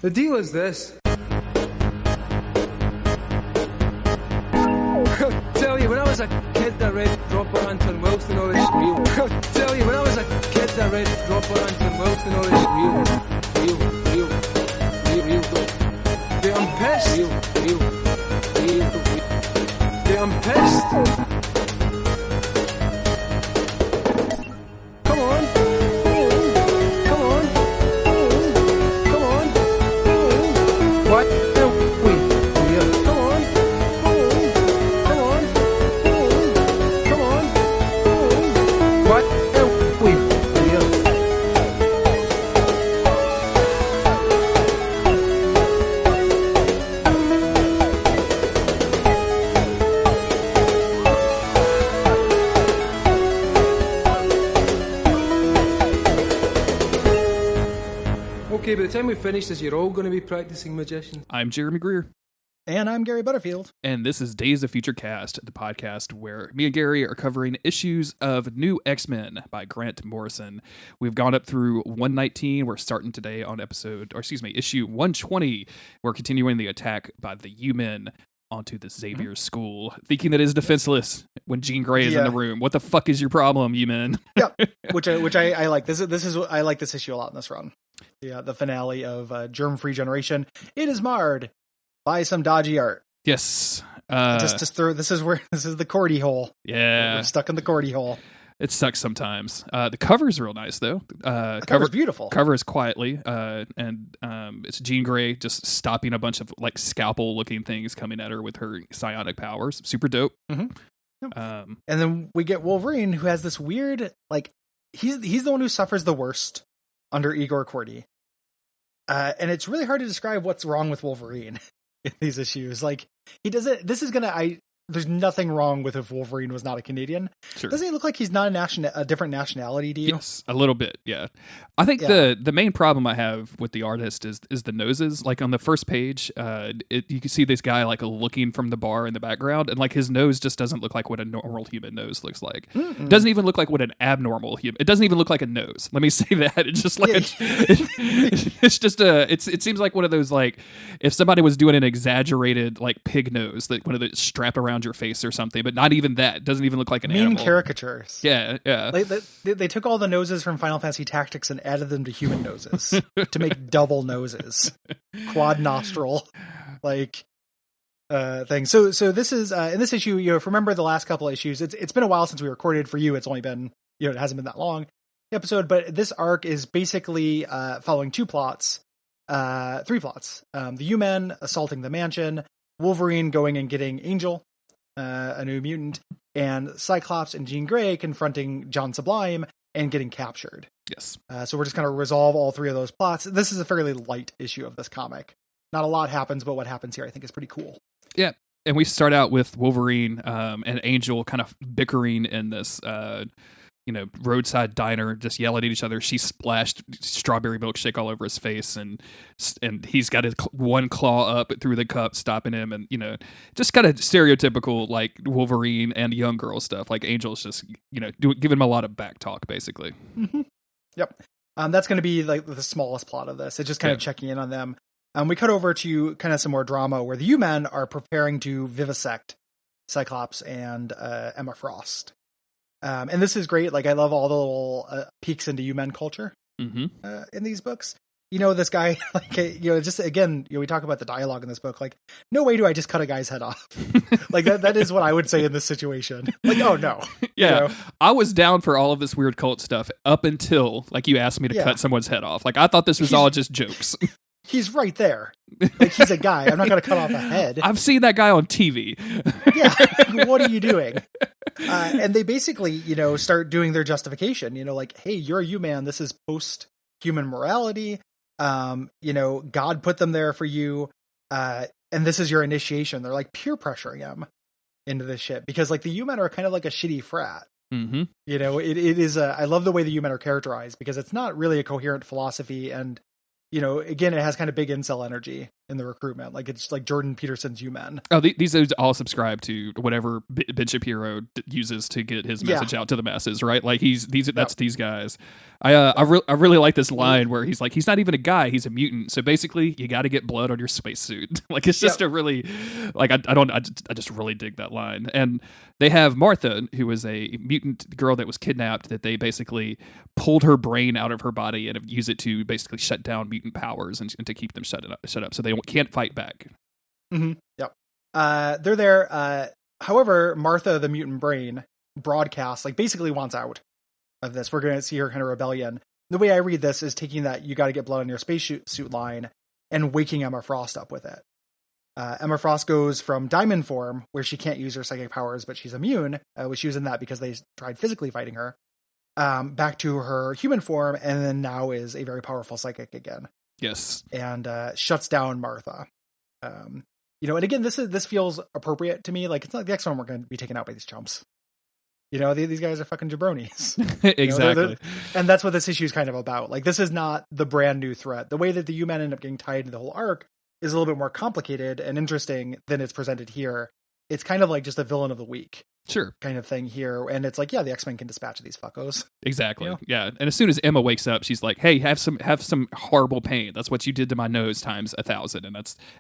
The deal is this. Tell you, when I was a kid, that read Dropper Anton Wilson, all this real. Tell you, when I was a kid, that read Dropper Anton Wilson, all this real. Yeah, I'm pissed. Yeah, I'm pissed. Come on. What? Okay, by the time we finish this, you're all going to be practicing magicians. I'm Jeremy Greer. And I'm Gary Butterfield. And this is Days of Future Cast, the podcast where me and Gary are covering issues of New X-Men by Grant Morrison. We've gone up through 119. We're starting today on issue 120. We're continuing the attack by the U-Men onto the Xavier school, thinking that it is defenseless when Jean Grey is in the room. What the fuck is your problem, U-Men? Yeah, which I like. This is I like this issue a lot in this run. Yeah, the finale of Germ-Free Generation. It is marred by some dodgy art. Yes. Just throw. This is the Cordy hole. Yeah, we're stuck in the Cordy hole. It sucks sometimes. The cover is real nice though. The cover's beautiful. Cover is quietly, and it's Jean Grey just stopping a bunch of like scalpel-looking things coming at her with her psionic powers. Super dope. Mm-hmm. Yep. And then we get Wolverine, who has this weird like he's the one who suffers the worst under Igor Cordy, and it's really hard to describe what's wrong with Wolverine in these issues. Like he doesn't. There's nothing wrong with if Wolverine was not a Canadian. Sure. Doesn't he look like he's not a different nationality to you? Yes, a little bit, yeah. I think the main problem I have with the artist is the noses. Like on the first page, you can see this guy like looking from the bar in the background, and like his nose just doesn't look like what a normal human nose looks like. Mm-mm. It doesn't even look like what an abnormal human. It doesn't even look like a nose. Let me say that. It's just like it's just it seems like one of those like if somebody was doing an exaggerated like pig nose that one of the strapped around your face or something, but not even that. It doesn't even look like an animal. Caricatures. Yeah. They took all the noses from Final Fantasy Tactics and added them to human noses to make double noses, quad nostril, like thing. So this is in this issue. If you remember the last couple of issues, it's been a while since we recorded. For you, it's only been it hasn't been that long episode, but this arc is basically following three plots. The U-Men assaulting the mansion, Wolverine going and getting Angel, a new mutant, and Cyclops and Jean Grey confronting John Sublime and getting captured. Yes. So we're just going to resolve all three of those plots. This is a fairly light issue of this comic. Not a lot happens, but what happens here I think is pretty cool. Yeah. And we start out with Wolverine and Angel kind of bickering in this roadside diner, just yelling at each other. She splashed strawberry milkshake all over his face, and he's got his one claw up through the cup, stopping him, and just kind of stereotypical like Wolverine and young girl stuff. Like Angel's just giving him a lot of back talk, basically. Mm-hmm. Yep. That's going to be like the smallest plot of this. It's just kind of checking in on them. We cut over to kind of some more drama where the U-Men are preparing to vivisect Cyclops and Emma Frost. And this is great. Like, I love all the little peeks into U-Men culture in these books. This guy, like, just again, we talk about the dialogue in this book. Like, no way do I just cut a guy's head off. Like that is what I would say in this situation. Like, oh no. Yeah. I was down for all of this weird cult stuff up until like you asked me to cut someone's head off. Like, I thought this was all just jokes. He's right there. Like, he's a guy. I'm not going to cut off a head. I've seen that guy on TV. Yeah. What are you doing? And they basically, start doing their justification, like, hey, you're a U-Man. This is post-human morality. God put them there for you. And this is your initiation. They're like peer pressuring him into this shit because like the U-Men are kind of like a shitty frat. Mm-hmm. It is I love the way the U-Men are characterized because it's not really a coherent philosophy. And, again, it has kind of big incel energy. in the recruitment. Like it's like Jordan Peterson's U-Men. Oh, these dudes all subscribe to whatever Ben Shapiro uses to get his message out to the masses, right? Like that's these guys. I really like this line where he's like, he's not even a guy, he's a mutant. So basically, you got to get blood on your spacesuit. Like it's just a really, like I just really dig that line. And they have Martha, who was a mutant girl that was kidnapped. That they basically pulled her brain out of her body and use it to basically shut down mutant powers and to keep them shut up, so they can't fight back. Mm-hmm. Yep. They're there. However, Martha, the mutant brain, broadcasts, like basically wants out of this. We're going to see her kind of rebellion. The way I read this is taking that you got to get blood on your spacesuit line and waking Emma Frost up with it. Emma Frost goes from diamond form, where she can't use her psychic powers, but she's immune, which she was in that because they tried physically fighting her, back to her human form, and then now is a very powerful psychic again. Yes. And shuts down Martha. And again, this feels appropriate to me. Like, it's not the X-Men we're going to be taken out by these chumps. These guys are fucking jabronis. Exactly. And that's what this issue is kind of about. Like, this is not the brand new threat. The way that the U-Men end up getting tied into the whole arc is a little bit more complicated and interesting than it's presented here. It's kind of like just a villain of the week. Sure. Kind of thing here. And it's like, yeah, the X-Men can dispatch these fuckos. Exactly. Yeah. And as soon as Emma wakes up, she's like, hey, have some horrible pain. That's what you did to my nose times 1,000.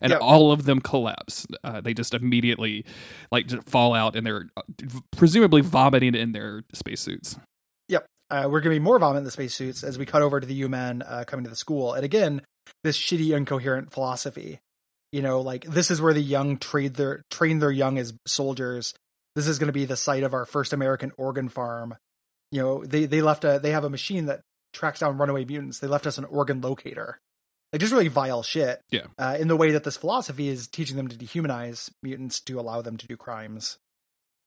And all of them collapse. They just immediately just fall out, and they're presumably vomiting in their spacesuits. Yep. We're going to be more vomit in the spacesuits as we cut over to the U-Men coming to the school. And again, this shitty, incoherent philosophy. This is where the young train their young as soldiers. This is going to be the site of our first American organ farm. They have a machine that tracks down runaway mutants. They left us an organ locator. Like, just really vile shit. Yeah. In the way that this philosophy is teaching them to dehumanize mutants to allow them to do crimes.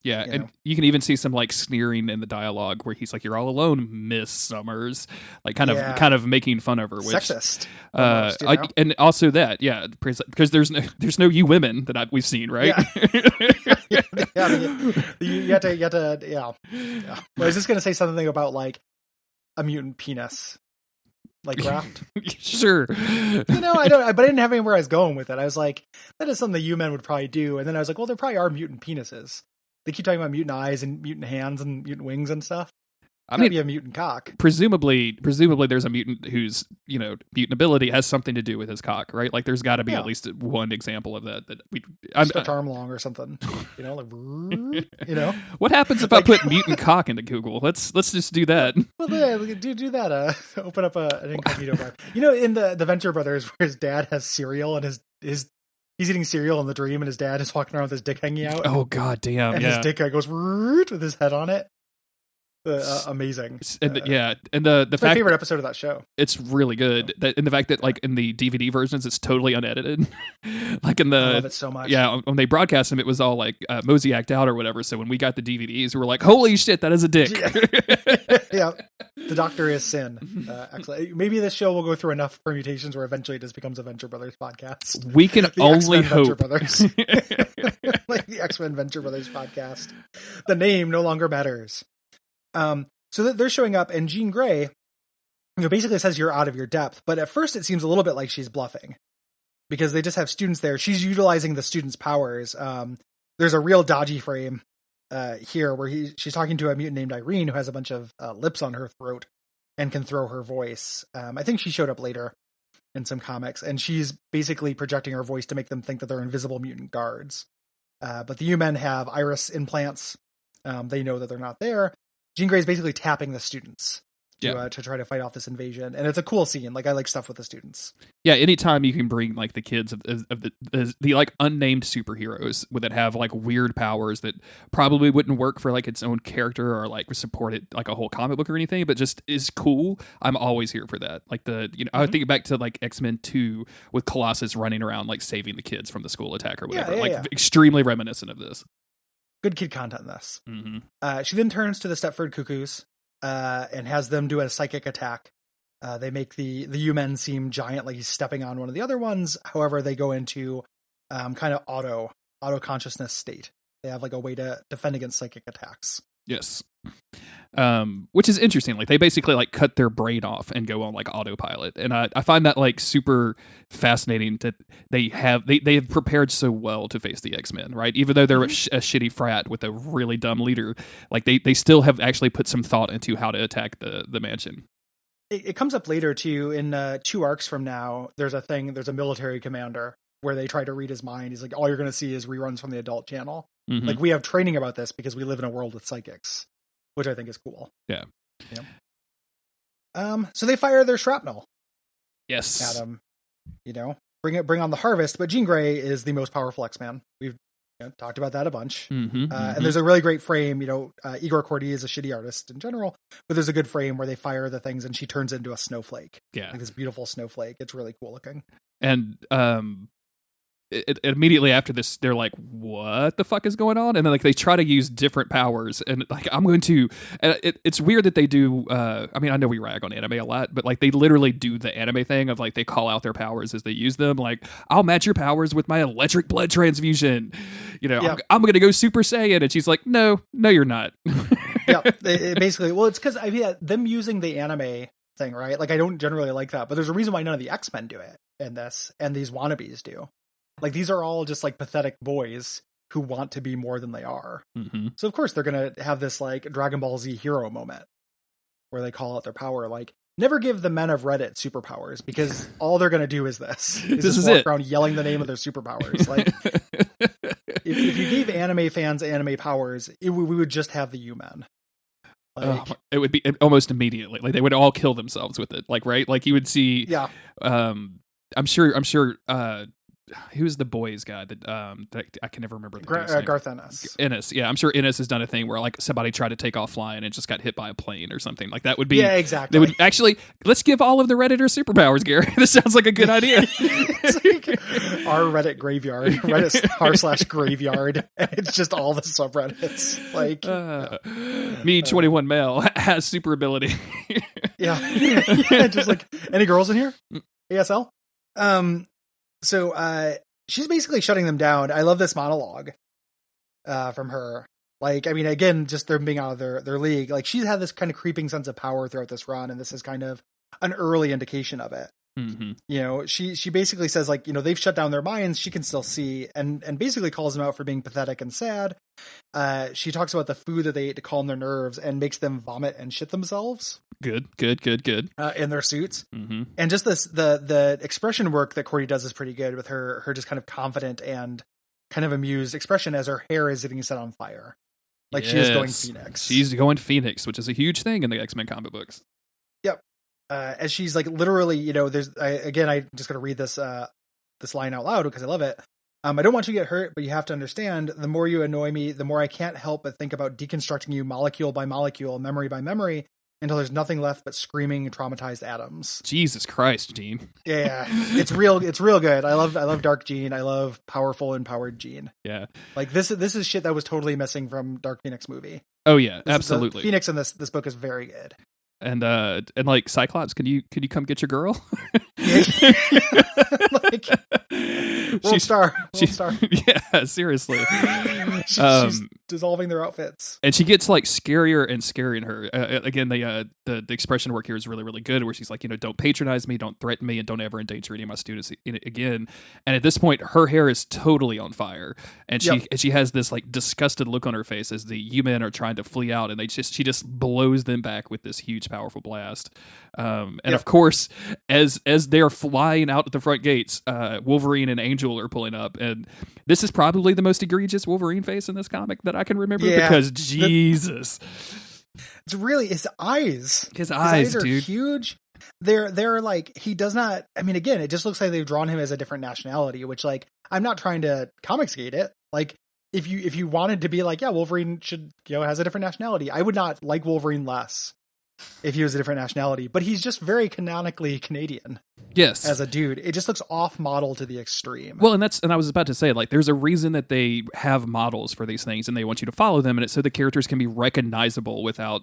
Yeah, and you can even see some sneering in the dialogue where he's like, "You're all alone, Miss Summers," kind of making fun of her, which sexist. And also that, because there's no you women that we've seen, right? You have to. Well, I was just gonna say something about a mutant penis, Raft. Sure. But I didn't have anywhere I was going with it. I was like, that is something the U-Men would probably do, and then I was like, well, there probably are mutant penises. They keep talking about mutant eyes and mutant hands and mutant wings and stuff. Be a mutant cock. Presumably there's a mutant whose, mutant ability has something to do with his cock, right? There's got to be at least one example of that a arm long or something. What happens if I put mutant cock into Google? Let's just do that. Well, do that. Open up an incognito bar. In the Venture Brothers, where his dad has cereal and his he's eating cereal in the dream, and his dad is walking around with his dick hanging out. Oh, god damn! And his dick goes with his head on it. Amazing. And the my favorite episode of that show. It's really good. And the fact that in the DVD versions it's totally unedited. I love it so much. Yeah, when they broadcast them, it was all Mosey act out or whatever. So when we got the DVDs, we were like, holy shit, that is a dick. Yeah. The Doctor is sin. Excellent. Maybe this show will go through enough permutations where eventually it just becomes a Venture Brothers podcast. We can only hope. Venture Brothers. Like the X-Men Venture Brothers podcast. The name no longer matters. So they're showing up, and Jean Grey, basically says you're out of your depth. But at first it seems a little bit like she's bluffing because they just have students there. She's utilizing the students' powers. There's a real dodgy frame here where she's talking to a mutant named Irene who has a bunch of lips on her throat and can throw her voice. I think she showed up later in some comics, and she's basically projecting her voice to make them think that they're invisible mutant guards. But the U-Men have iris implants. They know that they're not there. Jean Grey is basically tapping the students to try to fight off this invasion, and it's a cool scene. I like stuff with the students. Yeah, anytime you can bring the kids of the unnamed superheroes that have weird powers that probably wouldn't work for its own character or support it a whole comic book or anything, but just is cool. I'm always here for that. I think back to X-Men 2 with Colossus running around saving the kids from the school attack or whatever. Extremely reminiscent of this. Good kid content in this. Mm-hmm. She then turns to the Stepford Cuckoos and has them do a psychic attack. They make the U-Men seem giant, like he's stepping on one of the other ones. However, they go into kind of auto consciousness state. They have a way to defend against psychic attacks. Yes. which is interesting. Like they basically like cut their brain off and go on like autopilot, and I find that like super fascinating that they have prepared so well to face the X-Men, right? Even though they're a shitty frat with a really dumb leader, like they still have actually put some thought into how to attack the mansion. It comes up later too in 2 arcs from now. There's a military commander where they try to read his mind. He's like, all you're going to see is reruns from the adult channel. Like we have training about this because we live in a world with psychics, which I think is cool. Yeah. So they fire their shrapnel. Yes. At him, bring on the harvest. But Jean Grey is the most powerful X-Man. We've talked about that a bunch. And there's a really great frame. Igor Cordy is a shitty artist in general, but there's a good frame where they fire the things and she turns into a snowflake. Yeah. Like this beautiful snowflake. It's really cool looking. And immediately after this, they're like, "What the fuck is going on?" And then like they try to use different powers, and like I'm going to. It's weird that they do. I mean, I know we rag on anime a lot, but like they literally do the anime thing of like they call out their powers as they use them. Like, I'll match your powers with my electric blood transfusion. I'm going to go Super Saiyan, and she's like, "No, you're not." Basically, well, it's because them using the anime thing, right? Like I don't generally like that, but there's a reason why none of the X-Men do it in this, and these wannabes do. Like these are all just like pathetic boys who want to be more than they are. So of course they're going to have this like Dragon Ball Z hero moment where they call out their power. Like never give the men of Reddit superpowers because all they're going to do is this. This is walk it. around yelling the name of their superpowers. Like if you gave anime fans anime powers, we would just have the U-Men. Like, it would be almost immediately. Like they would all kill themselves with it. Like, right? Like you would see. Yeah. I'm sure. Who's the boys guy that I can never remember the name. Garth Ennis. Yeah, I'm sure Ennis has done a thing where like somebody tried to take off flying and just got hit by a plane or something. Like that would be exactly. They would actually let's give all of the Redditors superpowers, Gary. This sounds like a good idea. It's like our Reddit graveyard, Reddit r/graveyard, and it's just all the subreddits. Like me 21 male has super ability. Just like any girls in here? ASL. So she's basically shutting them down. I love this monologue from her. Like, I mean, again, just them being out of their league. Like, she's had this kind of creeping sense of power throughout this run, and this is kind of an early indication of it. She basically says, like, they've shut down their minds. She can still see, and basically calls them out for being pathetic and sad. She talks about the food that they ate to calm their nerves and makes them vomit and shit themselves. Good. In their suits. And just the expression work that Cordy does is pretty good with her just kind of confident and kind of amused expression as her hair is getting set on fire. Like she is going Phoenix. She's going Phoenix, which is a huge thing in the X-Men comic books. Yep. As she's like literally, I just got to read this line out loud because I love it. I don't want you to get hurt, but you have to understand, the more you annoy me, the more I can't help but think about deconstructing you molecule by molecule, memory by memory, until there's nothing left but screaming traumatized atoms. Jesus Christ, Jean. Yeah. It's real good. I love Dark Jean. I love powerful, empowered Jean. Yeah. Like this is shit that was totally missing from Dark Phoenix movie. Oh yeah, absolutely. Phoenix in this book is very good. And like Cyclops, can you come get your girl? Like World Star. Yeah, seriously. She's dissolving their outfits, and she gets like scarier and scarier in her. Again, the expression work here is really, really good. Where she's like, don't patronize me, don't threaten me, and don't ever endanger any of my students again. And at this point, her hair is totally on fire, and she has this like disgusted look on her face as the U-Men are trying to flee out, and she just blows them back with this huge, powerful blast. Of course, as they're flying out the front gates, Wolverine and Angel are pulling up, and this is probably the most egregious Wolverine face in this comic that I can remember because Jesus, it's really his eyes. His eyes, are dude, huge. They're like, he does not. I mean, again, it just looks like they've drawn him as a different nationality. Which, like, I'm not trying to comicsgate it. Like, if you wanted to be like, yeah, Wolverine should has a different nationality, I would not like Wolverine less if he was a different nationality, but he's just very canonically Canadian. Yes. As a dude, it just looks off model to the extreme. Well, and I was about to say, like, there's a reason that they have models for these things and they want you to follow them, and it's so the characters can be recognizable without,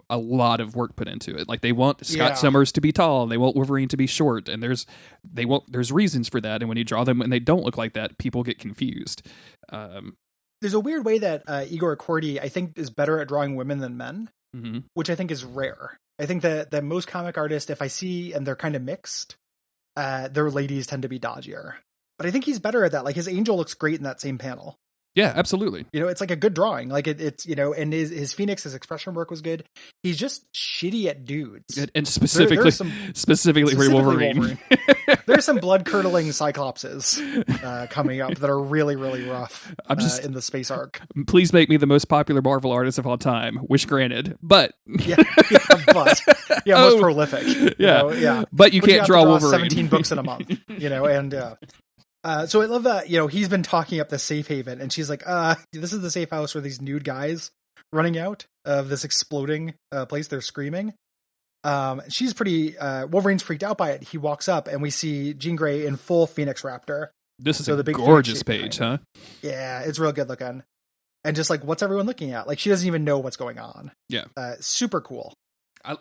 a lot of work put into it. Like, they want Scott Summers to be tall, and they want Wolverine to be short, and there's reasons for that. And when you draw them and they don't look like that, people get confused. There's a weird way that Igor Cordy, I think, is better at drawing women than men. which I think is rare. I think that most comic artists, if I see and they're kind of mixed, their ladies tend to be dodgier. But I think he's better at that. Like his Angel looks great in that same panel. Yeah, absolutely. It's like a good drawing. Like it's and his Phoenix, his expression work was good. He's just shitty at dudes. And specifically Wolverine. There's some blood curdling Cyclopses coming up that are really, really rough in the space arc. Please make me the most popular Marvel artist of all time, which granted, but most prolific. Yeah. But you can't draw Wolverine. 17 books in a month, and so I love that, he's been talking up the safe haven and she's like, this is the safe house where these nude guys running out of this exploding place. They're screaming. She's pretty, Wolverine's freaked out by it. He walks up and we see Jean Grey in full Phoenix Raptor. This is a gorgeous page, huh? Yeah, it's real good looking. And just like, what's everyone looking at? Like, she doesn't even know what's going on. Yeah. Super cool.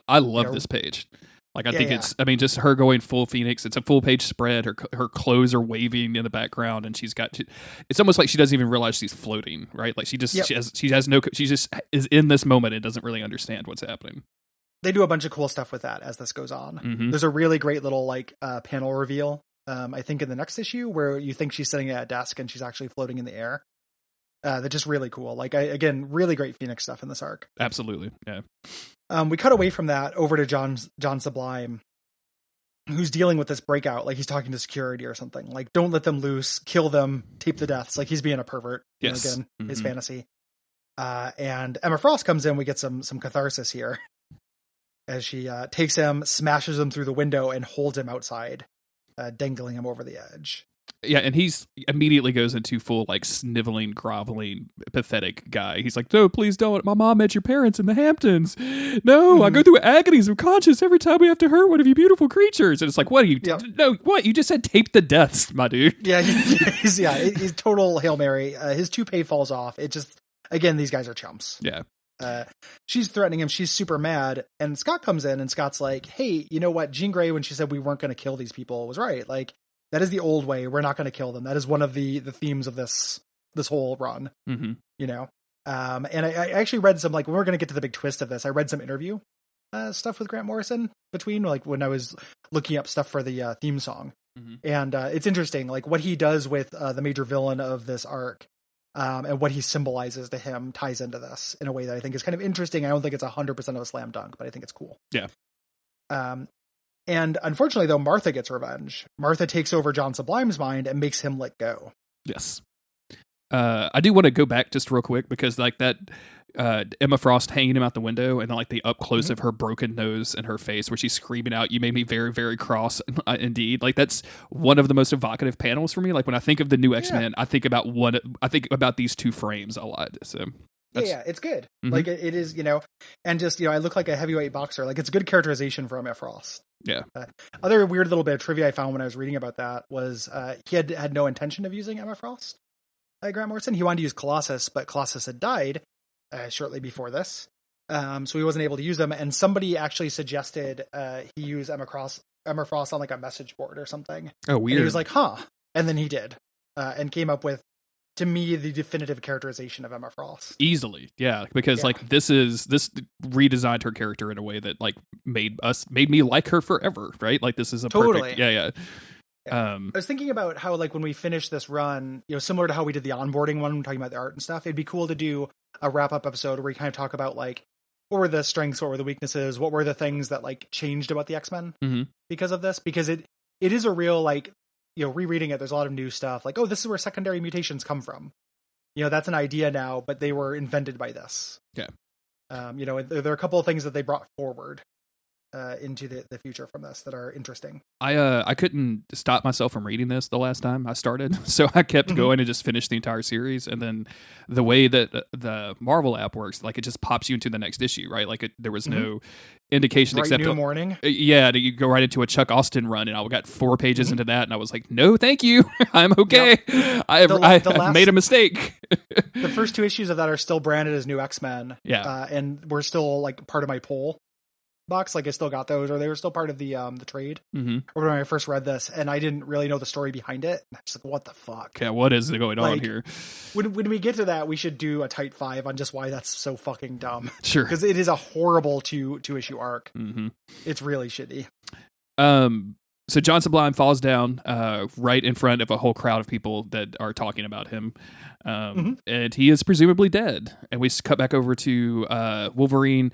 I love this page. Like, I think it's, just her going full Phoenix. It's a full page spread. Her clothes are waving in the background, and it's almost like she doesn't even realize she's floating, right? Like she just is in this moment and doesn't really understand what's happening. They do a bunch of cool stuff with that as this goes on. Mm-hmm. There's a really great little panel reveal. I think in the next issue where you think she's sitting at a desk and she's actually floating in the air. That's just really cool. Like again, really great Phoenix stuff in this arc. Absolutely. Yeah. We cut away from that over to John Sublime, who's dealing with this breakout. Like he's talking to security or something. Like, don't let them loose, kill them, tape the deaths. Like he's being a pervert. Yes. Again, his fantasy. And Emma Frost comes in. We get some catharsis here as she takes him, smashes him through the window, and holds him outside, dangling him over the edge. Yeah, and he's immediately goes into full like sniveling, groveling, pathetic guy. He's like, "No, please don't. My mom met your parents in the Hamptons. No, I go through agonies of conscience every time we have to hurt one of you beautiful creatures." And it's like, "What are you? Yep. No, what? You just said tape the deaths, my dude." Yeah, he's total Hail Mary. His toupee falls off. It just, again, these guys are chumps. Yeah. She's threatening him. She's super mad. And Scott comes in and Scott's like, "Hey, you know what? Jean Grey, when she said we weren't going to kill these people, was right. Like, that is the old way. We're not going to kill them. That is one of the themes of this whole run, mm-hmm. And I actually read some, like, when we're going to get to the big twist of this, I read some interview stuff with Grant Morrison between, like, when I was looking up stuff for the theme song. Mm-hmm. And it's interesting, like, what he does with the major villain of this arc and what he symbolizes to him ties into this in a way that I think is kind of interesting. I don't think it's 100% of a slam dunk, but I think it's cool. Yeah. And unfortunately, though, Martha gets revenge. Martha takes over John Sublime's mind and makes him let go. Yes. I do want to go back just real quick because like that Emma Frost hanging him out the window and then like the up close of her broken nose and her face where she's screaming out, "You made me very, very cross." Indeed. Like that's one of the most evocative panels for me. Like when I think of the new X-Men, I think about these two frames a lot. So yeah, it's good. Mm-hmm. Like it is, and just, I look like a heavyweight boxer. Like it's a good characterization for Emma Frost. Yeah. Other weird little bit of trivia I found when I was reading about that was he had no intention of using Emma Frost. Grant Morrison. He wanted to use Colossus, but Colossus had died shortly before this, so he wasn't able to use them. And somebody actually suggested he use Emma Frost on like a message board or something. Oh, weird. And he was like, "Huh," and then he did, and came up with, to me, the definitive characterization of Emma Frost. Easily, yeah, because like this redesigned her character in a way that like made me like her forever, right? Like this is a totally perfect, yeah. I was thinking about how, like, when we finish this run, similar to how we did the onboarding one, talking about the art and stuff, it'd be cool to do a wrap up episode where we kind of talk about like what were the strengths, what were the weaknesses, what were the things that like changed about the X-Men because of this, because it is a real like. Rereading it, there's a lot of new stuff like, oh, this is where secondary mutations come from. That's an idea now, but they were invented by this. Yeah. There are a couple of things that they brought forward into the future from this that are interesting. I couldn't stop myself from reading this the last time I started, so I kept going and just finished the entire series. And then the way that the Marvel app works, like it just pops you into the next issue, right? Like there was no indication except new morning. Yeah, you go right into a Chuck Austin run, and I got 4 pages into that, and I was like, no, thank you, I'm okay. Yep. I made a mistake. The first 2 issues of that are still branded as New X-Men. Yeah, and we're still like part of my poll. box. Like I still got those, or they were still part of the trade. Mm-hmm. Or when I first read this, and I didn't really know the story behind it. I'm just like, what the fuck? Yeah, what is going on here? When we get to that, we should do a tight 5 on just why that's so fucking dumb. Sure, because it is a horrible two issue arc. Mm-hmm. It's really shitty. So John Sublime falls down right in front of a whole crowd of people that are talking about him. And he is presumably dead. And we cut back over to Wolverine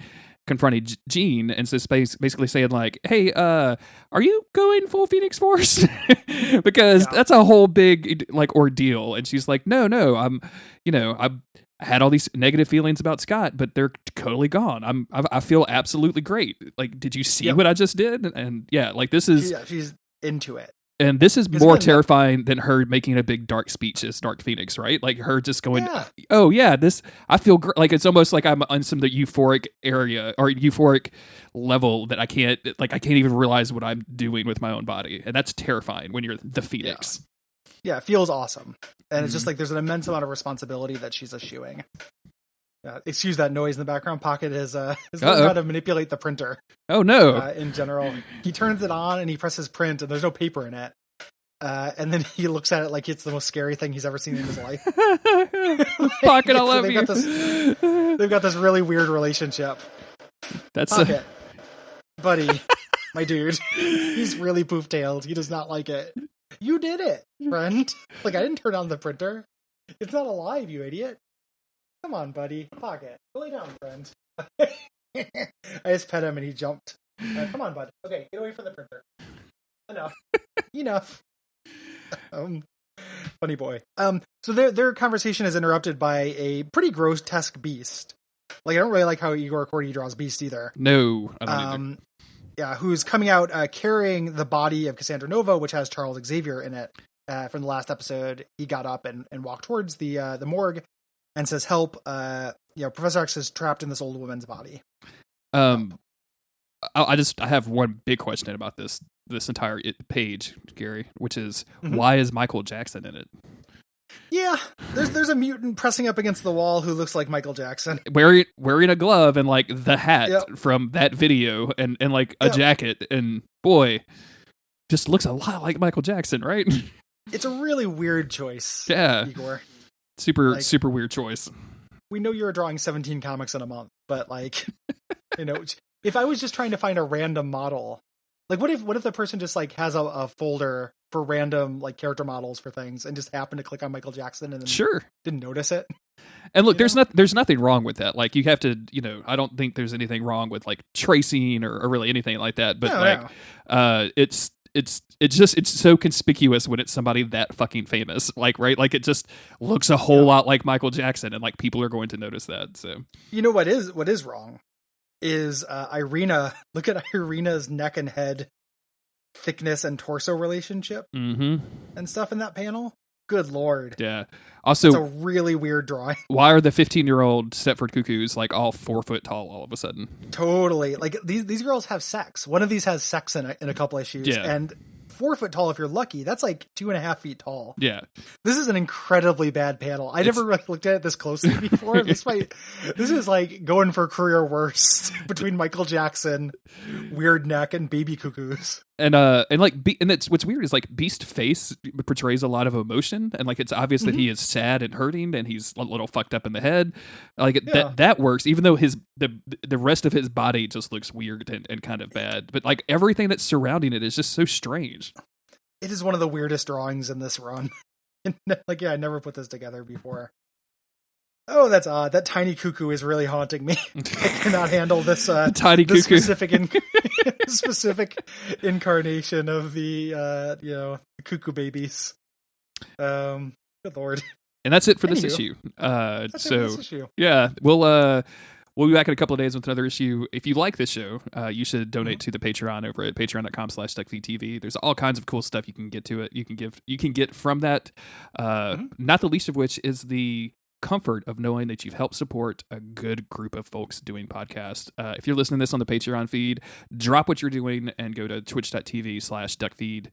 confronting Jean, and so basically saying like, hey, are you going full Phoenix Force? Because that's a whole big like ordeal. And she's like, no, I had all these negative feelings about Scott, but they're totally gone. I feel absolutely great. Like, did you see what I just did? And yeah, like this is she's into it. And this is more terrifying than her making a big dark speech as Dark Phoenix, right? Like her just going, oh yeah, this, I feel like it's almost like I'm on some the euphoric area or euphoric level that I can't even realize what I'm doing with my own body. And that's terrifying when you're the Phoenix. Yeah, it feels awesome. And it's just like there's an immense amount of responsibility that she's eschewing. Excuse that noise in the background. Pocket is learning how to manipulate the printer. Oh no! In general, he turns it on and he presses print, and there's no paper in it. And then he looks at it like it's the most scary thing he's ever seen in his life. Pocket, I love you. They've got this really weird relationship. That's Pocket, buddy, my dude. He's really poof-tailed. He does not like it. You did it, friend. Like I didn't turn on the printer. It's not alive, you idiot. Come on, buddy. Pocket. Lay down, friend. I just pet him and he jumped. Come on, bud. Okay, get away from the printer. Enough. Funny boy. So their conversation is interrupted by a pretty grotesque beast. Like I don't really like how Igor Cordy draws Beast either. No, I don't either. Yeah, who's coming out carrying the body of Cassandra Nova, which has Charles Xavier in it. From the last episode, he got up and walked towards the morgue and says, "Help! Professor X is trapped in this old woman's body." I have one big question about this entire page, Gary, which is why is Michael Jackson in it? Yeah, there's a mutant pressing up against the wall who looks like Michael Jackson, wearing a glove and like the hat from that video and like a jacket, and boy, just looks a lot like Michael Jackson, right? It's a really weird choice. Yeah, Igor. Super weird choice. We know you're drawing 17 comics in a month, but like, if I was just trying to find a random model, like what if the person just like has a folder for random like character models for things and just happened to click on Michael Jackson and then didn't notice it? And look, there's nothing wrong with that. Like you have to, I don't think there's anything wrong with like tracing or really anything like that. But it's so conspicuous when it's somebody that fucking famous, like, right? Like it just looks a whole lot like Michael Jackson, and like people are going to notice that. So what is wrong is Irina. Look at Irina's neck and head thickness and torso relationship and stuff in that panel. Good lord. Yeah. Also, it's a really weird drawing. Why are the 15-year-old Stepford Cuckoos like all 4 foot tall all of a sudden? Totally. Like these girls have sex. One of these has sex in a couple issues. Yeah. And 4 foot tall, if you're lucky, that's like 2.5 feet tall. Yeah. This is an incredibly bad panel. I never really looked at it this closely before. This is like going for career worst between Michael Jackson, weird neck, and baby cuckoos. And it's what's weird is like Beast's face portrays a lot of emotion, and like it's obvious that he is sad and hurting, and he's a little fucked up in the head. Like that works, even though the rest of his body just looks weird and kind of bad. But like everything that's surrounding it is just so strange. It is one of the weirdest drawings in this run. Like I never put this together before. Oh, that's odd. That tiny cuckoo is really haunting me. I cannot handle this tiny cuckoo. Specific incarnation of the cuckoo babies. Good lord. And that's it for this issue. Yeah, we'll be back in a couple of days with another issue. If you like this show, you should donate to the Patreon over at patreon.com/Duckfeed.tv. There's all kinds of cool stuff you can get to it. You can get from that. Not the least of which is the comfort of knowing that you've helped support a good group of folks doing podcasts. If you're listening to this on the Patreon feed, drop what you're doing and go to twitch.tv/Duckfeed.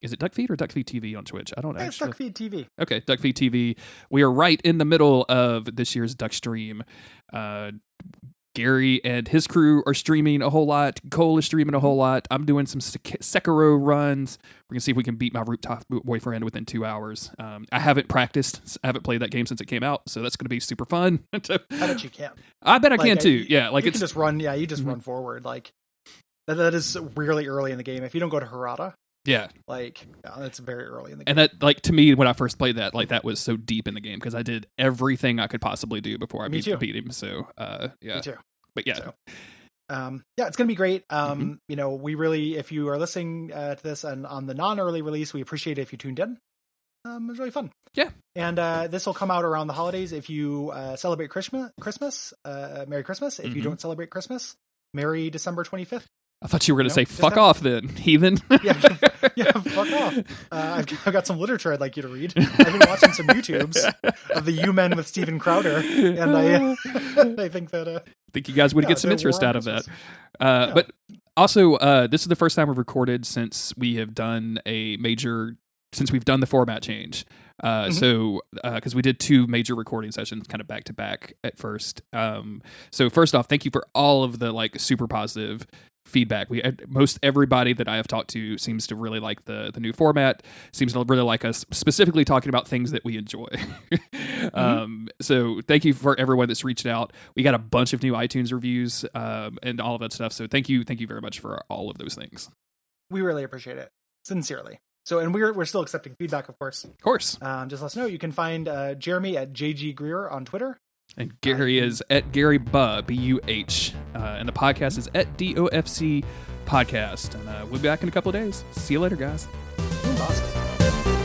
Is it Duckfeed or Duckfeed TV on Twitch? I don't know. It's Duckfeed TV. Okay, Duckfeed TV. We are right in the middle of this year's Duck Stream. Gary and his crew are streaming a whole lot. Cole is streaming a whole lot. I'm doing some Sekiro runs. We're going to see if we can beat my rooftop boyfriend within 2 hours. I haven't practiced. I haven't played that game since it came out, so that's going to be super fun. I bet you can. I bet I can too. Yeah, like you can just run. Yeah, you just run forward. Like that is really early in the game. If you don't go to Harada, it's very early in the game. And that, like, to me, when I first played that, like, that was so deep in the game because I did everything I could possibly do before I beat him. So, yeah. Me too. But yeah. So, it's going to be great. We really, if you are listening to this and on the non-early release, we appreciate it if you tuned in. It was really fun. Yeah. And this will come out around the holidays. If you celebrate Christmas, Merry Christmas. If you don't celebrate Christmas, Merry December 25th. I thought you were going to say, fuck off then, heathen. yeah, fuck off. I've got some literature I'd like you to read. I've been watching some YouTubes of the U-Men with Steven Crowder, and I think that... I think you guys would get some interest out of that. But also, this is the first time we've recorded since we have done since we've done the format change. So, because we did 2 major recording sessions kind of back to back at first. So first off, thank you for all of the like super positive feedback. Most everybody that I have talked to seems to really like the new format, seems to really like us specifically talking about things that we enjoy. So thank you for everyone that's reached out. We got a bunch of new iTunes reviews and all of that stuff. So thank you very much for all of those things. We really appreciate it. Sincerely. So, and we're still accepting feedback, of course. Of course. Just let us know. You can find Jeremy at JG Greer on Twitter. And Gary is at Gary Buh, B-U-H. And the podcast is at DOFC Podcast. And we'll be back in a couple of days. See you later, guys. Awesome.